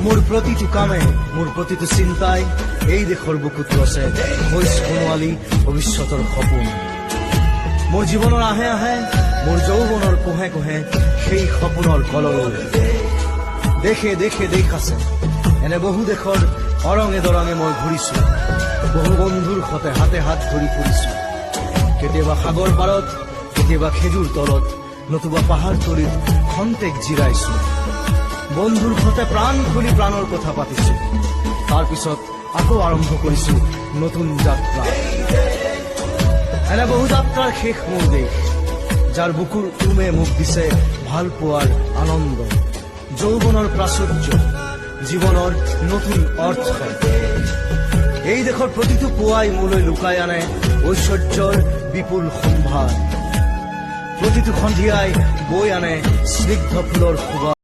মোৰ প্ৰতিটো কামে, মোৰ প্ৰতিটো চিন্তাই এই দেশৰ বুকুত ৰচে হৈ সোণোৱালী ভৱিষ্যতৰ সপোন। মোৰ জীৱনৰ আহে আহে, মোৰ যৌৱনৰ কোহে কোহে সেই সপোনৰ কলৰৱ। দেশে দেশে দেশ আছে, এনে বহু দেশৰ অৰঙে দৰঙে মই ঘূৰিছো। বহু বন্ধুৰ সতে হাতে হাত ধৰি ফুৰিছো। কেতিয়াবা সাগৰ পাৰত, কেতিয়াবা খেজুৰ তলত, নতুবা পাহাৰ তলিত খন্তেক জিৰাইছো। বন্ধুৰ সতে প্ৰাণ খুলি প্ৰাণৰ কথা পাতিছো। তাৰ পিছত আকৌ আৰম্ভ কৰিছো নতুন যাত্ৰা। এনে বহু যাত্ৰাৰ শেষ মোৰ দেশ, যাৰ বুকুৰ উমে মোক দিছে ভাল পোৱাৰ আনন্দ, যৌৱনৰ প্ৰাচুৰ্য, জীৱনৰ নতুন অৰ্থ। এই দেশৰ প্ৰতিটো পুৱাই মোলৈ লুকাই আনে ঐশ্বৰ্যৰ বিপুল সম্ভাৰ। প্ৰতিটো সন্ধিয়াই বৈ আনে স্নিগ্ধ ফুলৰ সুবাস।